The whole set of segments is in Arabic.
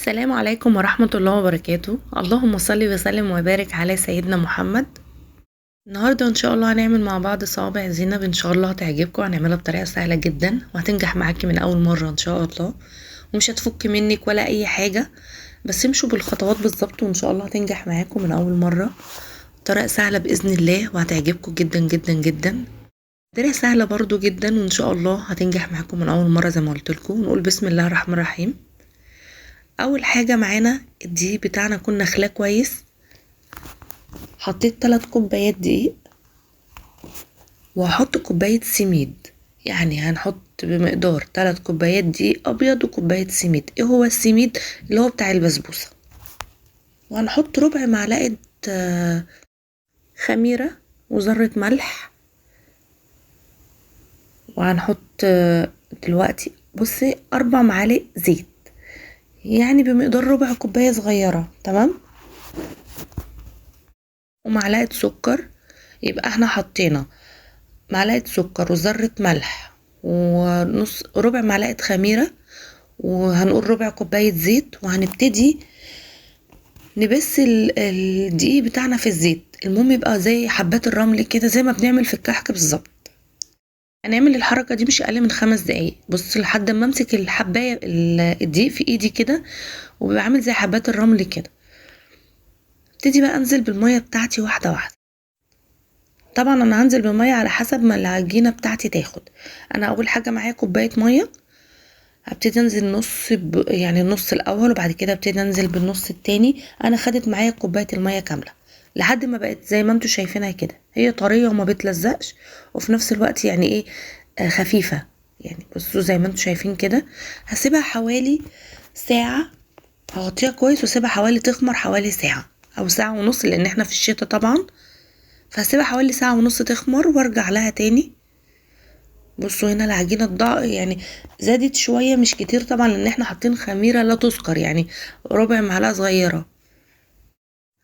السلام عليكم ورحمة الله وبركاته. اللهم صل وسلم وبارك على سيدنا محمد. النهاردة ان شاء الله هنعمل مع بعض صوابع زينب، ان شاء الله هتعجبكم. هنعملها بطريقة سهلة جدا وهتنجح معاكي من اول مرة ان شاء الله، ومش هتفك منك ولا اي حاجة. بس امشوا بالخطوات بالظبط وان شاء الله هتنجح معاكم من اول مرة. طريقة سهلة بإذن الله وهتعجبكم جدا جدا جدا. طريقة سهلة برضو جدا وان شاء الله هتنجح معاكم من اول مرة. زي ما قلت لكم نقول بسم الله الرحمن الرحيم. اول حاجة معانا الدقيق بتاعنا كنا نخلاه كويس. حطيت 3 كوبايات دقيق، وهحط كوباية سميد. يعني هنحط بمقدار 3 كوبايات دقيق ابيض وكوباية سميد. ايه هو السميد؟ اللي هو بتاع البسبوسة. وهنحط ربع معلقة خميرة وذرة ملح. وهنحط دلوقتي بصي 4 معالق زيت، يعني بمقدار ربع كوباية صغيرة. تمام. ومعلقة سكر. يبقى احنا حطينا معلقة سكر وذرة ملح ونص ربع معلقة خميرة، وهنقول ربع كوباية زيت. وهنبتدي نبس الدقيق بتاعنا في الزيت. المهم يبقى زي حبات الرمل كده، زي ما بنعمل في الكحك بالظبط. هنعمل الحركة دي مش اقل من 5 دقايق. بص لحد ما امسك الحباية الدقيق في ايدي كده، وبيبقى عامل زي حبات الرمل كده. ابتدي بقى انزل بالمية بتاعتي واحدة واحدة. طبعا انا هنزل بالمية على حسب ما العجينة بتاعتي تاخد. انا اول حاجة معايا كوباية مية، هبتدي انزل يعني النص الاول، وبعد كده ابتدي انزل بالنص التاني. انا خدت معايا كوبايه الميه كامله لحد ما بقت زي ما انتوا شايفينها كده. هي طريه وما بتلزقش، وفي نفس الوقت يعني ايه خفيفه. يعني بصوا زي ما انتوا شايفين كده. هسيبها حوالي ساعه. هغطيها كويس واسيبها حوالي تخمر حوالي ساعه او ساعه ونص، لان احنا في الشتاء طبعا. فهسيبها حوالي ساعه ونص تخمر وارجع لها تاني. بصوا هنا العجينه يعني زادت شويه، مش كتير طبعا لان احنا حاطين خميره لا تذكر، يعني ربع معلقه صغيره.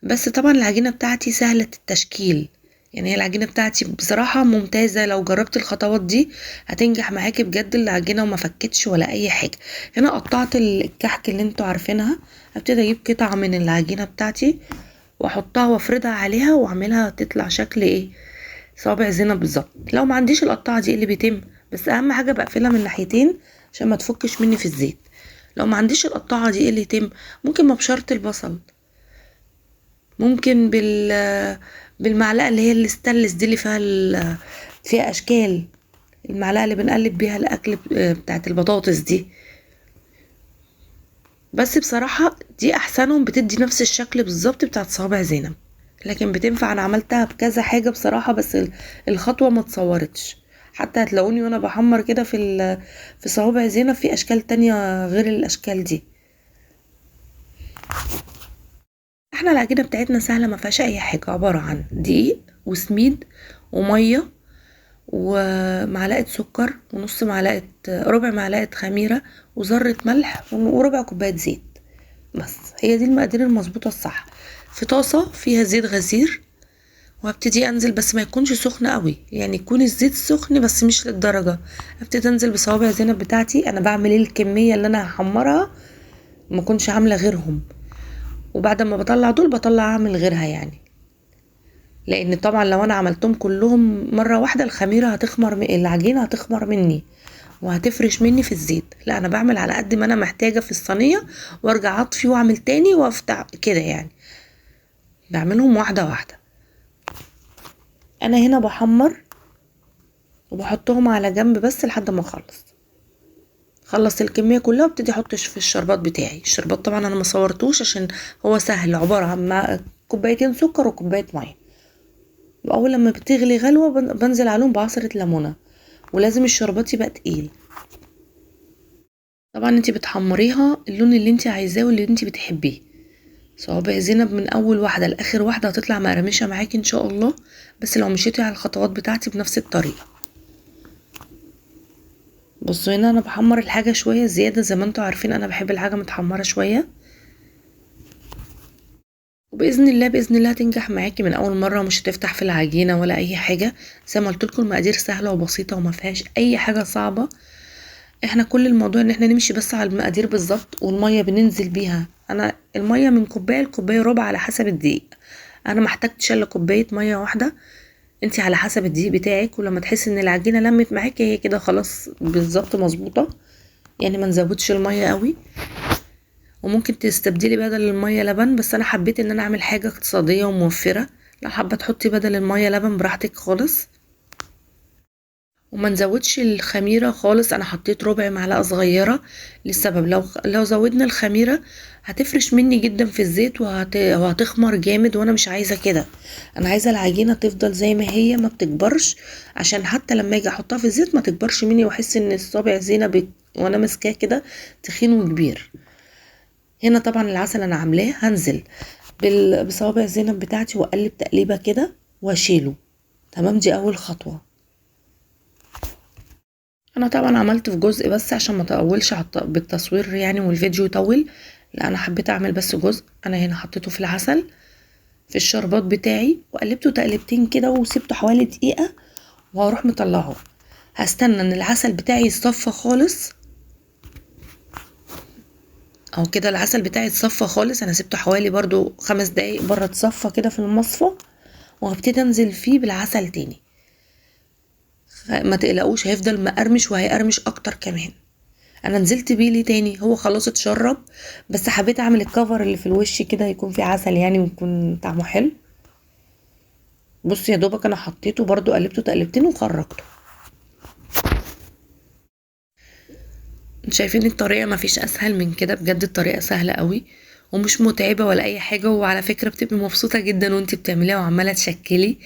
بس طبعا العجينه بتاعتي سهله التشكيل. يعني هي العجينه بتاعتي بصراحه ممتازه. لو جربت الخطوات دي هتنجح معاكي بجد العجينه، وما فكتش ولا اي حاجه. هنا قطعت الكحك اللي انتوا عارفينها. هبتدي اجيب قطعه من العجينه بتاعتي واحطها وافردها عليها واعملها تطلع شكل ايه صوابع زينب بالظبط. لو ما عنديش القطاعه دي اللي بيتم، بس اهم حاجه بقفلها من الناحيتين عشان ما تفكش مني في الزيت. لو ما عنديش القطاعه دي اللي يتم، ممكن مبشره البصل، ممكن بالمعلقه اللي هي الستانلس دي اللي فيها اشكال. المعلقه اللي بنقلب بيها الاكل بتاعت البطاطس دي. بس بصراحه دي احسنهم، بتدي نفس الشكل بالظبط بتاعت صوابع زينب. لكن بتنفع. انا عملتها بكذا حاجة بصراحة، بس الخطوة ما اتصورتش. حتى هتلاقوني وانا بحمر كده في صوابع زينب في اشكال تانية غير الاشكال دي. احنا العجينة بتاعتنا سهلة، ما فيهاش اي حاجة. عبارة عن دقيق وسميد ومية ومعلقة سكر ونص معلقة ربع معلقة خميرة وذرة ملح وربع كوباية زيت. بس هي دي المقادير المظبوطة الصح. في طاسة فيها زيت غزير، وهبتدي انزل بس ما يكونش سخن قوي، يعني يكون الزيت سخن بس مش للدرجه. هبتدي انزل بصوابع زينب بتاعتي. انا بعمل ايه الكميه اللي انا هحمرها، ما كنش عامله غيرهم. وبعد ما بطلع دول بطلع اعمل غيرها يعني. لان طبعا لو انا عملتهم كلهم مره واحده الخميره هتخمر العجينه هتخمر مني وهتفرش مني في الزيت. لا انا بعمل على قد ما انا محتاجه في الصينيه، وارجع اطفي واعمل تاني وافتح كده يعني. بعملهم واحده واحده. انا هنا بحمر وبحطهم على جنب بس لحد ما خلص الكميه كلها، وابتدي احط في الشربات بتاعي. الشربات طبعا انا ما صورتوش عشان هو سهل، عباره عن كوبايتين سكر وكوبايه ميه. واول لما بتغلي غلوه بنزل عليهم بعصره ليمونه. ولازم الشربات يبقى تقيل. طبعا انت بتحمريها اللون اللي انت عايزاه واللي انت بتحبيه. صوابع زينب من اول واحده لاخر واحده هتطلع مقرمشه معاكي ان شاء الله، بس لو مشيتي على الخطوات بتاعتي بنفس الطريقه. بصوا هنا انا بحمر الحاجه شويه زياده. زي ما انتوا عارفين انا بحب الحاجه متحمره شويه. وباذن الله باذن الله هتنجح معاكي من اول مره، ومش هتفتح في العجينه ولا اي حاجه. زي ما قلت لكم المقادير سهله وبسيطه وما فيهاش اي حاجه صعبه. احنا كل الموضوع ان احنا نمشي بس على المقادير بالظبط، والميه بننزل بيها. انا الميه من كوبايه لكوبايه ربع على حسب الدقيق. انا ما احتاجتش الا كوبايه ميه واحده. انتي على حسب الدقيق بتاعك، ولما تحسي ان العجينه لمت معاكي هي كده خلاص بالظبط مظبوطه. يعني ما نزودش الميه قوي. وممكن تستبدلي بدل الميه لبن، بس انا حبيت ان انا اعمل حاجه اقتصاديه وموفره. لو حابه تحطي بدل الميه لبن براحتك خالص. وما نزودش الخميره خالص، انا حطيت ربع معلقه صغيره للسبب لو زودنا الخميره هتفرش مني جدا في الزيت وهتخمر جامد، وانا مش عايزه كده. انا عايزه العجينه تفضل زي ما هي ما بتكبرش، عشان حتى لما اجي احطها في الزيت ما تكبرش مني واحس ان الصابع زينه وانا ماسكاه كده تخين وكبير. هنا طبعا العسل انا عاملاه هنزل بصوابع الزينب بتاعتي واقلب تقليبه كده واشيله. تمام، دي اول خطوه. انا طبعا عملت في جزء بس عشان ما اطولش بالتصوير يعني والفيديو يطول. لا انا حبيت اعمل بس جزء. انا هنا حطيته في العسل في الشربات بتاعي وقلبته تقلبتين كده وسبته حوالي دقيقه، وهروح مطلعه. هستنى ان العسل بتاعي يصفى خالص. او كده العسل بتاعي اتصفى خالص، انا سبته حوالي برضو 5 دقايق بره اتصفى كده في المصفى، وهبتدي انزل فيه بالعسل تاني. ما تقلقوش هيفضل مقرمش وهيقرمش اكتر كمان. انا نزلت بيه ليه تاني؟ هو خلاص اتشرب، بس حبيت اعمل الكفر اللي في الوش كده يكون فيه عسل يعني ويكون طعمه حلو. بص يا دوبك انا حطيته برضو قلبته تقلبتين وخرجته. شايفين الطريقه؟ مفيش اسهل من كده بجد، الطريقه سهله قوي ومش متعبه ولا اي حاجه. وعلى فكره بتبقي مبسوطه جدا وانتي بتعمليها وعماله تشكلي.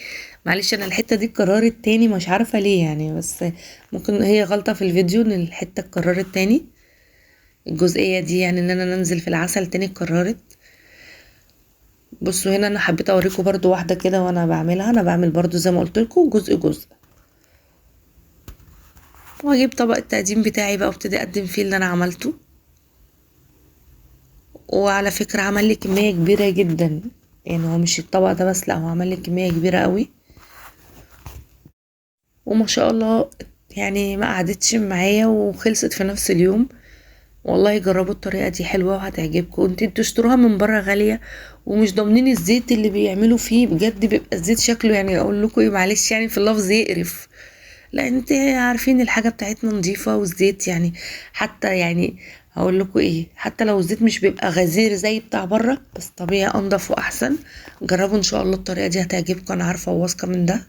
معلش انا الحته دي اتكررت تاني مش عارفه ليه يعني، بس ممكن هي غلطه في الفيديو ان الحته اتكررت تاني. الجزئيه دي يعني ان انا ننزل في العسل تاني اتكررت. بصوا هنا انا حبيت اوريكم برضو واحده كده وانا بعملها. انا بعمل برضو زي ما قلت لكم جزء جزء، واجيب طبق التقديم بتاعي بقى وابتدي اقدم فيه اللي انا عملته. وعلى فكرة عمل لي كمية كبيرة جدا، يعني هو مش الطبق ده بس، لا هو عمل لي كمية كبيرة قوي. وما شاء الله يعني ما قعدتش معايا وخلصت في نفس اليوم. والله جربوا الطريقة دي حلوة وهتعجبكم. انتوا بتشتروها من بره غالية ومش ضامنين الزيت اللي بيعملوا فيه، بجد بيبقى الزيت شكله يعني اقول لكم ايه معلش يعني في اللفظ يقرف. لا انت عارفين الحاجة بتاعتنا نظيفة، والزيت يعني حتى يعني هقول لكم ايه، حتى لو الزيت مش بيبقى غزير زي بتاع بره بس طبيعي انضف واحسن. جربوا ان شاء الله الطريقة دي هتعجبكم، انا عارفة وواثقة من ده.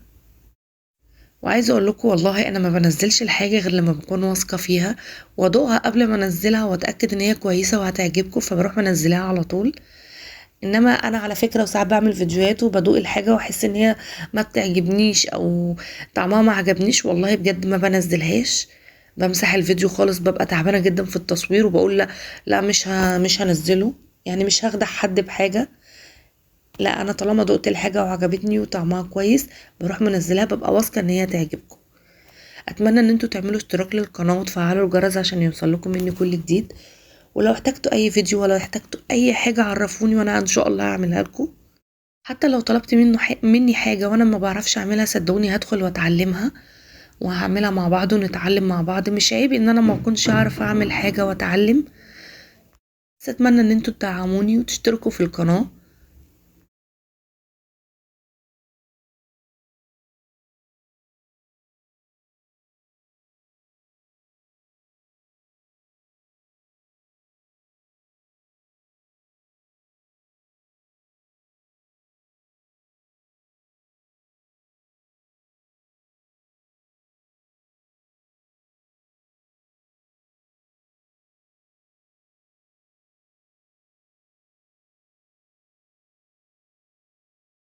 وعايزه اقول لكم والله انا ما بنزلش الحاجه غير لما بكون واثقه فيها، وادوقها قبل ما انزلها واتاكد ان هي كويسه وهتعجبكم، فبروح منزلها على طول. انما انا على فكره وساعات بعمل فيديوهات وبدوق الحاجه واحس ان هي ما بتعجبنيش او طعمها ما عجبنيش، والله بجد ما بنزلهاش. بمسح الفيديو خالص، ببقى تعبانه جدا في التصوير وبقول لا لا مش هنزله. يعني مش هخدع حد بحاجه. لا انا طالما دقت الحاجه وعجبتني وطعمها كويس بروح منزلها، ببقى واثقه ان هي تعجبكم. اتمنى ان انتوا تعملوا اشتراك للقناه وتفعلوا الجرس عشان يوصل لكم مني كل جديد. ولو احتجتوا اي فيديو ولا احتجتوا اي حاجه عرفوني وانا ان شاء الله هعملها لكم. حتى لو طلبت مني حاجه وانا ما بعرفش اعملها صدقوني هدخل واتعلمها وهعملها مع بعض ونتعلم مع بعض. مش عيب ان انا ما اكونش اعرف اعمل حاجه واتعلم. بس اتمنى ان انتوا تدعموني وتشتركوا في القناه